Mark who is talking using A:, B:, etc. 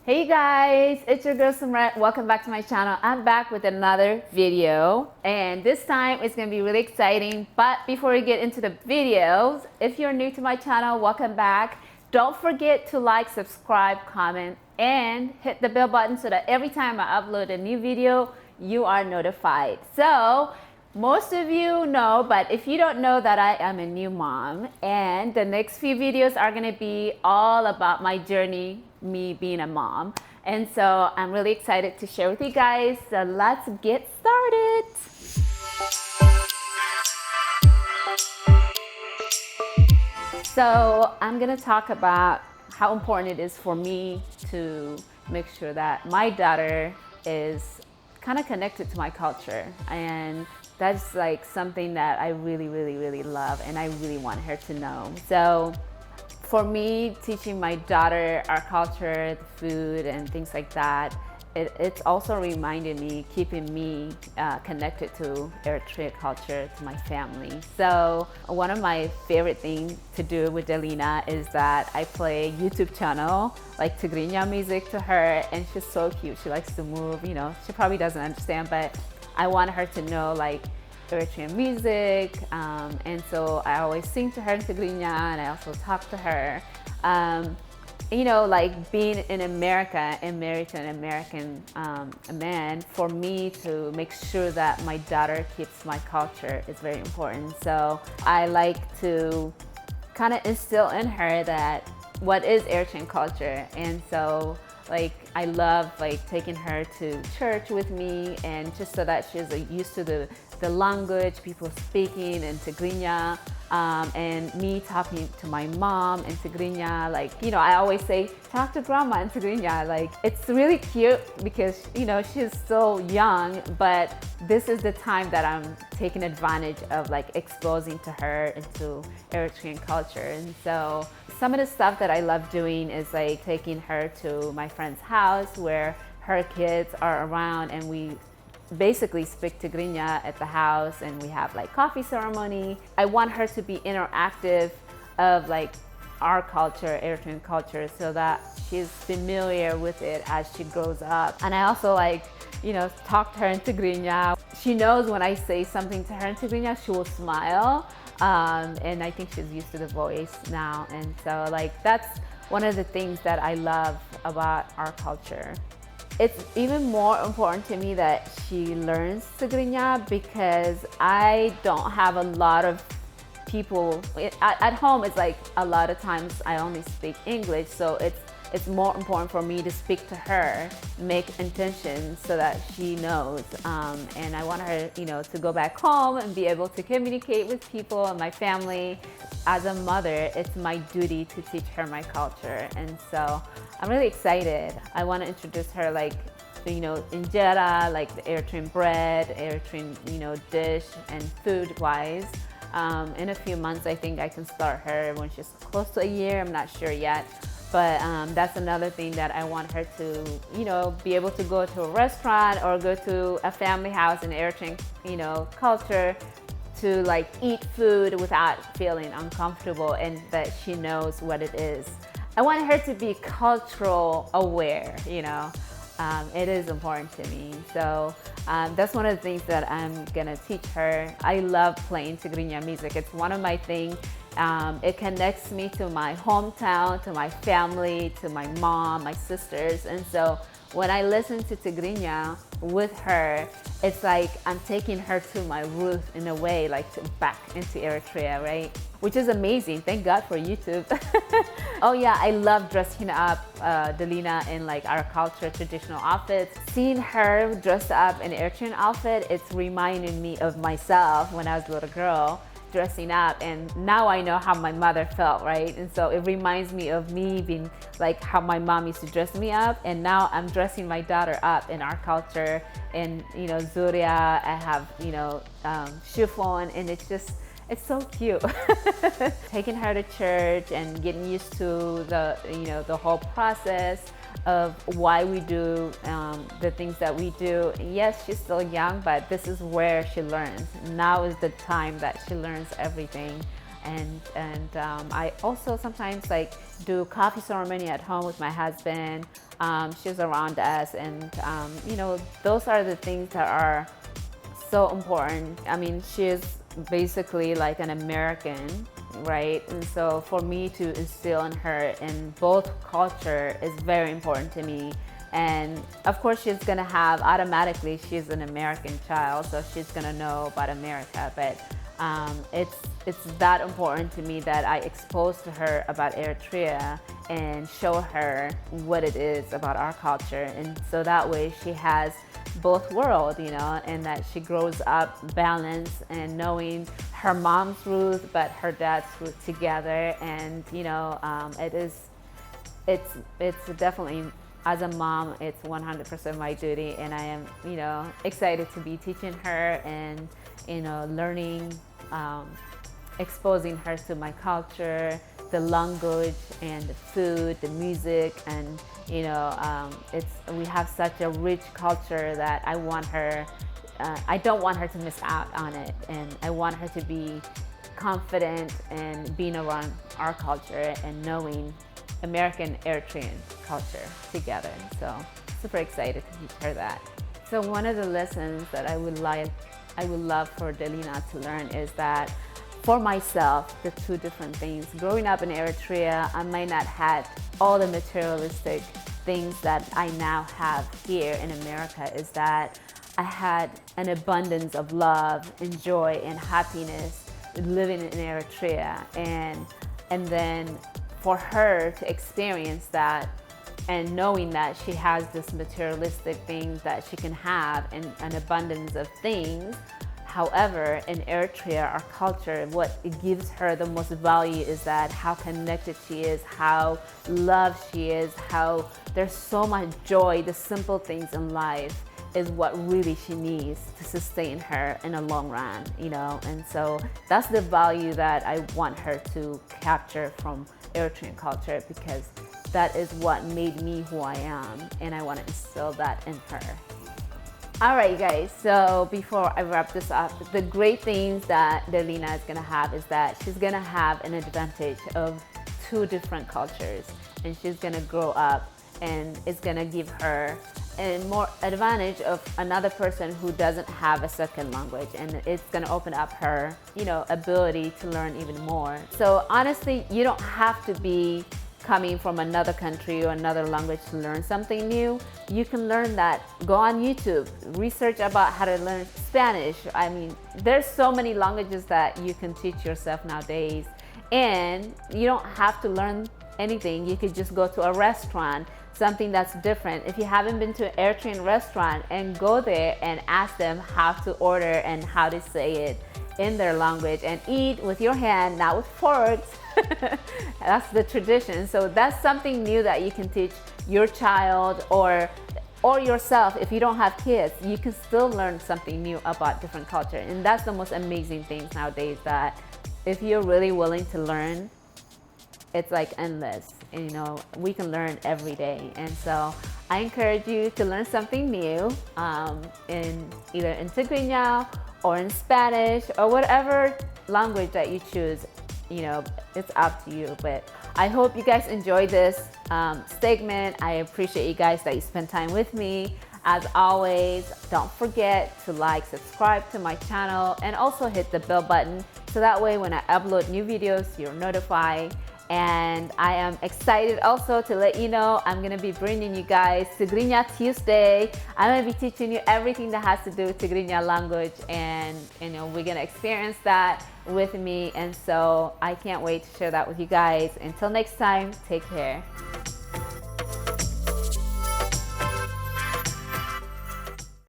A: Hey guys, it's your girl Semret. Welcome back to my channel. I'm back with another video and this time it's gonna be really exciting. But before we get into the videos, if you're new to my channel, welcome back. Don't forget to like, subscribe, comment, and hit the bell button so that every time I upload a new video, you are notified. So most of you know, but if you don't know, that I am a new mom, and the next few videos are gonna be all about my journey, me being a mom. And so I'm really excited to share with you guys. So let's get started. So I'm gonna talk about how important it is for me to make sure that my daughter is kind of connected to my culture, and that's like something that I really love and I really want her to know. So for me, teaching my daughter our culture, the food and things like that, it's also reminded me, keeping me connected to Eritrea culture, to my family. So one of my favorite things to do with Delina is that I play YouTube channel, like Tigrinya music to her, and she's so cute. She likes to move, you know, she probably doesn't understand, but I want her to know like Eritrean music, and so I always sing to her in Tigrinya, and I also talk to her. You know, like being in America and married to an American man, for me to make sure that my daughter keeps my culture is very important. So I like to kind of instill in her that what is Eritrean culture. And so like I love like taking her to church with me, and just so that she's used to the language, people speaking in Tigrinya, and me talking to my mom in Tigrinya. Like, you know, I always say, talk to grandma in Tigrinya. Like, it's really cute because, you know, she's so young, but this is the time that I'm taking advantage of like exposing to her into Eritrean culture. And so some of the stuff that I love doing is like taking her to my friend's house where her kids are around, and we basically speak Tigrinya at the house, and we have like coffee ceremony. I want her to be interactive of like our culture, Eritrean culture, so that she's familiar with it as she grows up. And I also like, you know, talk to her in Tigrinya. She knows when I say something to her in Tigrinya, she will smile. And I think she's used to the voice now. And so like, that's one of the things that I love about our culture. It's even more important to me that she learns Tigrinya because I don't have a lot of people at home. It's like a lot of times I only speak English, so it's more important for me to speak to her, make intentions so that she knows. And I want her, you know, to go back home and be able to communicate with people and my family. As a mother, it's my duty to teach her my culture, and so I'm really excited. I want to introduce her like, you know, injera, like the Eritrean bread, Eritrean, you know, dish and food wise. In a few months, I think I can start her when she's close to a year. I'm not sure yet. But that's another thing that I want her to, you know, be able to go to a restaurant or go to a family house in Eritrean, you know, culture, to like eat food without feeling uncomfortable, and that she knows what it is. I want her to be cultural aware, you know. It is important to me. So that's one of the things that I'm gonna teach her. I love playing Tigrinya music. It's one of my things. It connects me to my hometown, to my family, to my mom, my sisters. And so when I listen to Tigrinya with her, it's like I'm taking her to my roots in a way, like back into Eritrea, right? Which is amazing. Thank God for YouTube. Oh yeah, I love dressing up Delina in like our culture, traditional outfits. Seeing her dressed up in Eritrean outfit, it's reminding me of myself when I was a little girl, dressing up, and now I know how my mother felt, right? And so it reminds me of me being like how my mom used to dress me up, and now I'm dressing my daughter up in our culture. And you know, Zuria, I have, you know, chiffon, and it's so cute. Taking her to church and getting used to the, you know, the whole process of why we do the things that we do. Yes, she's still young, but this is where she learns. Now is the time that she learns everything. And I also sometimes like do coffee ceremony at home with my husband. She's around us, and you know, those are the things that are so important. I mean, she's basically like an American, right? And so for me to instill in her in both culture is very important to me. And of course, she's gonna have automatically, she's an American child, so she's gonna know about America. But it's that important to me that I expose to her about Eritrea and show her what it is about our culture, and so that way she has both worlds, you know, and that she grows up balanced and knowing her mom's roots but her dad's roots together. And you know, it's definitely, as a mom, it's 100% my duty, and I am, you know, excited to be teaching her and, you know, learning, exposing her to my culture, the language and the food, the music, and you know, we have such a rich culture that I want her, I don't want her to miss out on it, and I want her to be confident in being around our culture and knowing American Eritrean culture together. So super excited to teach her that. So one of the lessons that I would love for Delina to learn is that for myself, the two different things. Growing up in Eritrea, I might not have all the materialistic things that I now have here in America. Is that I had an abundance of love and joy and happiness living in Eritrea, and then for her to experience that and knowing that she has this materialistic things that she can have and an abundance of things. However, in Eritrea, our culture, what it gives her the most value is that how connected she is, how loved she is, how there's so much joy. The simple things in life is what really she needs to sustain her in a long run, you know. And so that's the value that I want her to capture from Eritrean culture, because that is what made me who I am, and I want to instill that in her. All right, guys, so before I wrap this up, the great things that Delina is gonna have is that she's gonna have an advantage of two different cultures, and she's gonna grow up, and it's gonna give her a more advantage of another person who doesn't have a second language, and it's gonna open up her, you know, ability to learn even more. So honestly, you don't have to be coming from another country or another language to learn something new. You can learn that. Go on YouTube, research about how to learn Spanish. I mean, there's so many languages that you can teach yourself nowadays, and you don't have to learn anything. You could just go to a restaurant, something that's different. If you haven't been to an Eritrean restaurant, and go there and ask them how to order and how to say it in their language, and eat with your hand, not with forks. That's the tradition. So that's something new that you can teach your child or yourself. If you don't have kids, you can still learn something new about different culture. And that's the most amazing things nowadays, that if you're really willing to learn, it's like endless. And, you know, we can learn every day. And so I encourage you to learn something new, in either in Tigrinya or in Spanish or whatever language that you choose. You know, it's up to you. But I hope you guys enjoyed this segment. I appreciate you guys that you spend time with me. As always, don't forget to like, subscribe to my channel, and also hit the bell button, so that way when I upload new videos, you're notified. And I am excited also to let you know I'm gonna be bringing you guys Tigrinya Tuesday. I'm gonna be teaching you everything that has to do with Tigrinya language, and you know, we're gonna experience that with me. And so I can't wait to share that with you guys. Until next time, take care.